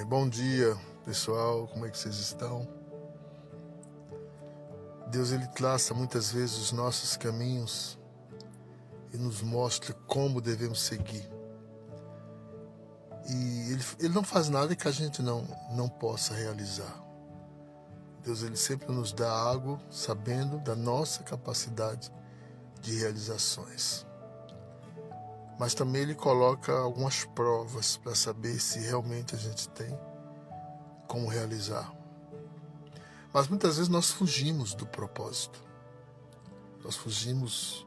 Bom dia, pessoal, como é que vocês estão? Deus, Ele traça muitas vezes os nossos caminhos e nos mostra como devemos seguir. E Ele não faz nada que a gente não possa realizar. Deus, Ele sempre nos dá algo sabendo da nossa capacidade de realizações. Mas também Ele coloca algumas provas para saber se realmente a gente tem como realizar. Mas muitas vezes nós fugimos do propósito. Nós fugimos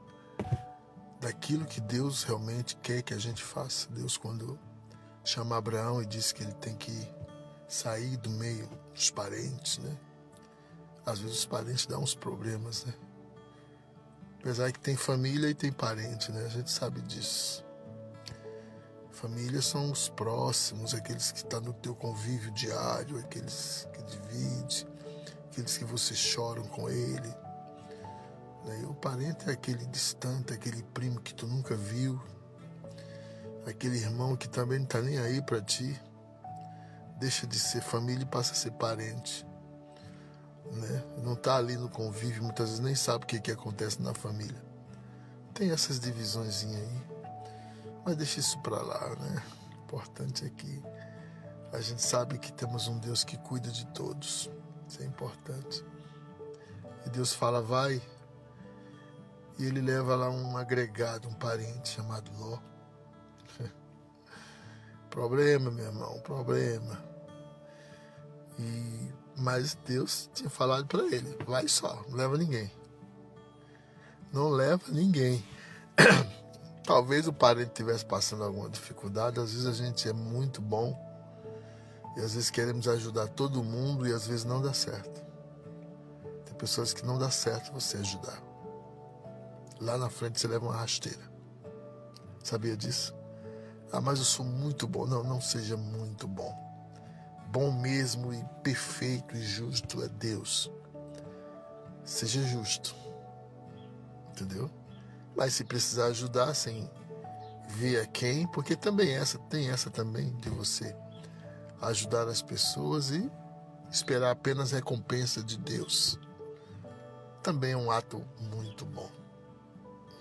daquilo que Deus realmente quer que a gente faça. Deus, quando chama Abraão e diz que ele tem que sair do meio dos parentes, né? Às vezes os parentes dão uns problemas, né? Apesar que tem família e tem parente, né? A gente sabe disso. Família são os próximos, aqueles que estão no teu convívio diário, aqueles que divide, aqueles que você choram com ele. E o parente é aquele distante, aquele primo que tu nunca viu, aquele irmão que também não está nem aí para ti. Deixa de ser família e passa a ser parente. Né? Não está ali no convívio, muitas vezes nem sabe o que acontece na família. Tem essas divisõezinhas aí. Mas deixa isso para lá, né? O importante é que a gente sabe que temos um Deus que cuida de todos. Isso é importante. E Deus fala, vai. E ele leva lá um agregado, um parente chamado Ló. Problema, meu irmão, problema. Mas Deus tinha falado para ele, vai só, não leva ninguém. Não leva ninguém. Talvez o parente estivesse passando alguma dificuldade, às vezes a gente é muito bom e às vezes queremos ajudar todo mundo e às vezes não dá certo. Tem pessoas que não dá certo você ajudar. Lá na frente você leva uma rasteira. Sabia disso? Mas eu sou muito bom. Não seja muito bom. Bom mesmo e perfeito e justo é Deus. Seja justo. Entendeu? Mas se precisar ajudar sem ver a quem, porque também tem essa também de você ajudar as pessoas e esperar apenas recompensa de Deus. Também é um ato muito bom.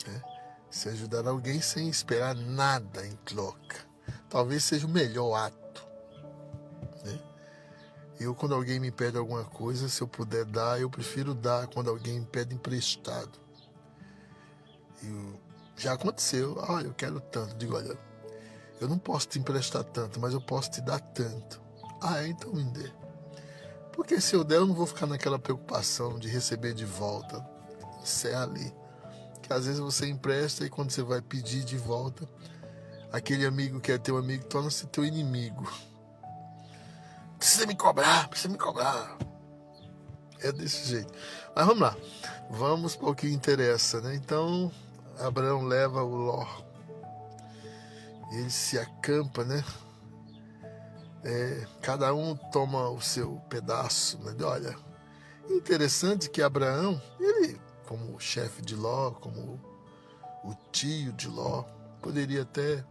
Né? Se ajudar alguém sem esperar nada em troca. Talvez seja o melhor ato. Né? Eu, quando alguém me pede alguma coisa, se eu puder dar, eu prefiro dar quando alguém me pede emprestado. Já aconteceu, eu quero tanto. Digo, olha, eu não posso te emprestar tanto, mas eu posso te dar tanto. Então me dê. Porque se eu der, eu não vou ficar naquela preocupação de receber de volta. Encerra ali. Que às vezes você empresta e quando você vai pedir de volta, aquele amigo que é teu amigo torna-se teu inimigo. Precisa me cobrar. É desse jeito. Mas vamos lá. Vamos para o que interessa, né? Então, Abraão leva o Ló. Ele se acampa, né? Cada um toma o seu pedaço, né? Olha, interessante que Abraão, ele, como chefe de Ló, como o tio de Ló, poderia até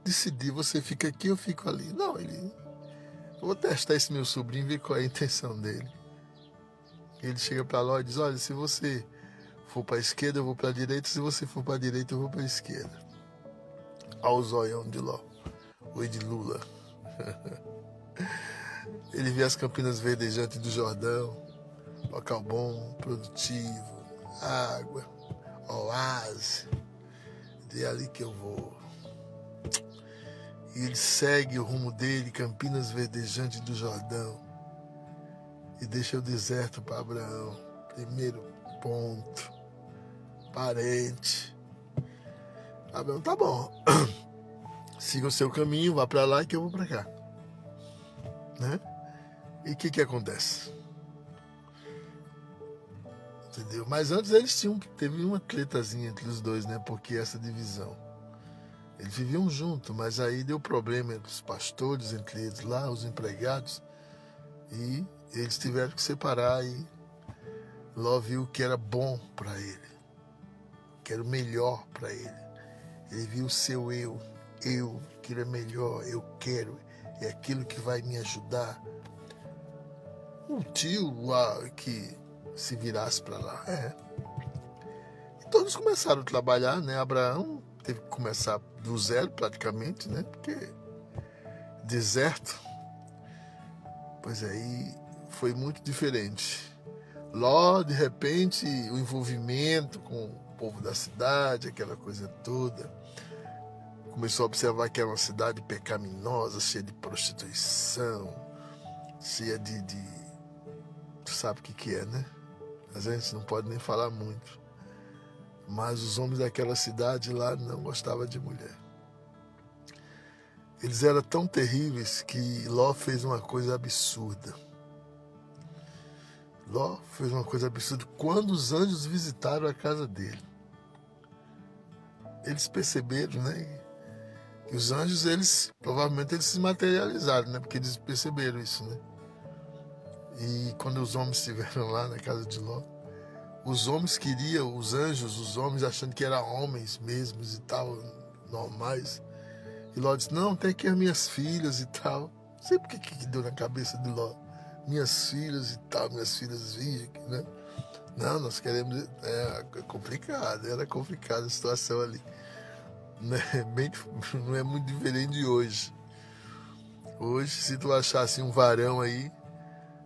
decidir, você fica aqui, eu fico ali. Não, eu vou testar esse meu sobrinho e ver qual é a intenção dele. Ele chega para Ló e diz, olha, se você for para a esquerda, eu vou para a direita, se você for para a direita, eu vou para a esquerda. Olha o zoião de Ló, oi de Lula. Ele vê as campinas verdejantes do Jordão, local bom, produtivo, água, oásis, é ali que eu vou. E ele segue o rumo dele, campinas verdejantes do Jordão, e deixa o deserto para Abraão. Primeiro ponto, parente. Abraão, tá bom, siga o seu caminho, vá para lá que eu vou para cá. Né? E o que acontece? Entendeu? Mas antes teve uma tretazinha entre os dois, né? Porque essa divisão. Eles viviam juntos, mas aí deu problema entre os pastores, entre eles lá, os empregados, e eles tiveram que separar e Ló viu que era bom para ele, que era o melhor para ele. Ele viu o seu eu, que era melhor, eu quero, é aquilo que vai me ajudar. Um tio que se virasse para lá. E todos começaram a trabalhar, né? Abraão teve que começar do zero praticamente, né? Porque deserto, pois aí foi muito diferente. Ló, de repente, o envolvimento com o povo da cidade, aquela coisa toda, começou a observar que era uma cidade pecaminosa, cheia de prostituição, cheia de tu sabe o que é, né? A gente não pode nem falar muito. Mas os homens daquela cidade lá não gostavam de mulher. Eles eram tão terríveis que Ló fez uma coisa absurda. Ló fez uma coisa absurda quando os anjos visitaram a casa dele. Eles perceberam, né? Que os anjos, provavelmente eles se materializaram, né? Porque eles perceberam isso, né? E quando os homens estiveram lá na casa de Ló, os homens queriam, os homens achando que eram homens mesmos e tal, normais. E Ló disse, não, tem aqui as minhas filhas e tal. Não sei porque que deu na cabeça de Ló. Minhas filhas e tal, minhas filhas virgens, né? Não, nós queremos... É complicado, era complicada a situação ali. Né? Não é muito diferente de hoje. Hoje, se tu achar assim um varão aí,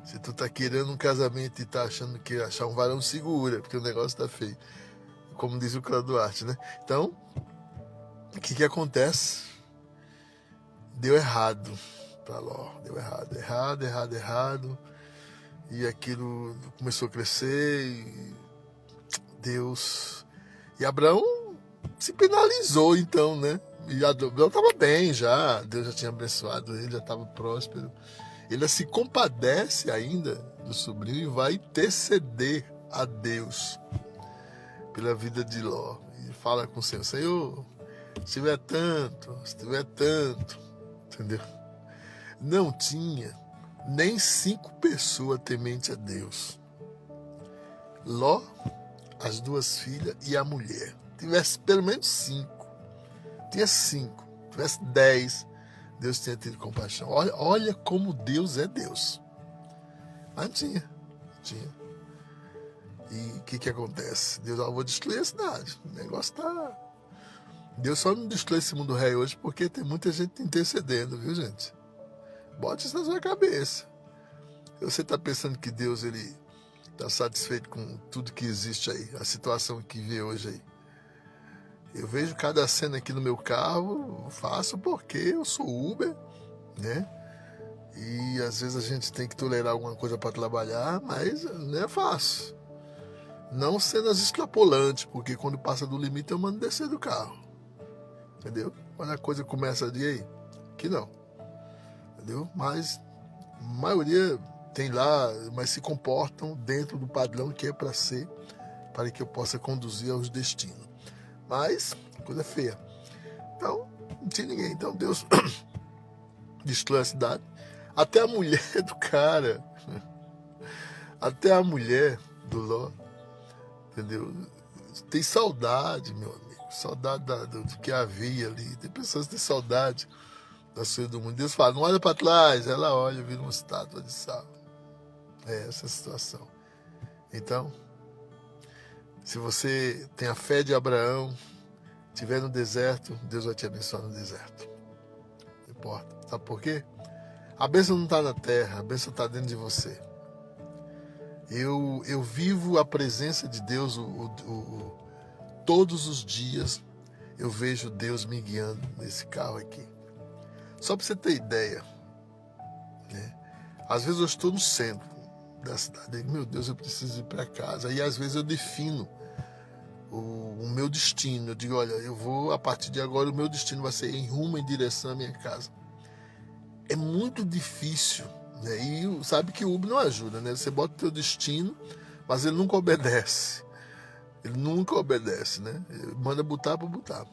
se tu tá querendo um casamento e tá achando que achar um varão, segura, porque o negócio tá feio. Como diz o Cláudio Duarte, né? Então, o que acontece? Deu errado para Ló. Deu errado. E aquilo começou a crescer e Deus... E Abraão se penalizou então, né? E Abraão estava bem já, Deus já tinha abençoado ele, já estava próspero. Ele se compadece ainda do sobrinho e vai interceder a Deus pela vida de Ló. E fala com o Senhor, Senhor, se tiver tanto, entendeu? Não tinha nem 5 pessoas temente a Deus. Ló, as 2 filhas e a mulher. Tivesse pelo menos 5. Tinha 5. Tivesse 10, Deus tinha tido compaixão. Olha como Deus é Deus. Mas não tinha. E o que acontece? Deus, vou destruir a cidade. O negócio tá... Deus só não destrói esse mundo rei hoje porque tem muita gente intercedendo, viu, gente? Bote isso na sua cabeça. Você está pensando que Deus ele está satisfeito com tudo que existe aí, a situação que vê hoje aí. Eu vejo cada cena aqui no meu carro, faço porque eu sou Uber, né? E às vezes a gente tem que tolerar alguma coisa para trabalhar, mas não é fácil. Não cenas extrapolantes, porque quando passa do limite eu mando descer do carro. Entendeu? Quando a coisa começa a ir aí, que não. Entendeu? Mas a maioria tem lá, mas se comportam dentro do padrão que é para ser, para que eu possa conduzir aos destinos. Mas, coisa feia. Então, não tinha ninguém. Então Deus destrói a cidade. Até a mulher do cara, até a mulher do Ló, entendeu? Tem saudade, meu amigo. Saudade do que havia ali. Tem pessoas que têm saudade das coisas do mundo. Deus fala, não olha para trás. Ela olha e vira uma estátua de sal. É essa a situação. Então, se você tem a fé de Abraão, estiver no deserto, Deus vai te abençoar no deserto. Não importa. Sabe por quê? A bênção não está na terra, a bênção está dentro de você. Eu vivo a presença de Deus todos os dias. Eu vejo Deus me guiando nesse carro aqui. Só para você ter ideia, né? Às vezes eu estou no centro da cidade. Meu Deus, eu preciso ir para casa. E às vezes eu defino o meu destino. Eu digo, olha, eu vou, a partir de agora, o meu destino vai ser em rumo, em direção à minha casa. É muito difícil, né? E sabe que o Uber não ajuda, né? Você bota o teu destino, mas ele nunca obedece. Né? Ele manda botar para botar.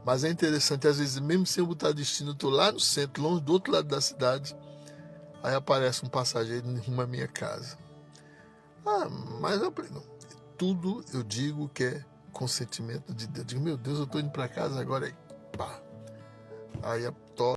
Mas é interessante, às vezes, mesmo sem eu botar destino, eu estou lá no centro, longe do outro lado da cidade, aí aparece um passageiro em rumo à minha casa. Mas eu falei, não. Tudo eu digo que é consentimento de Deus. Eu digo, meu Deus, eu estou indo para casa agora. Aí, pá. Aí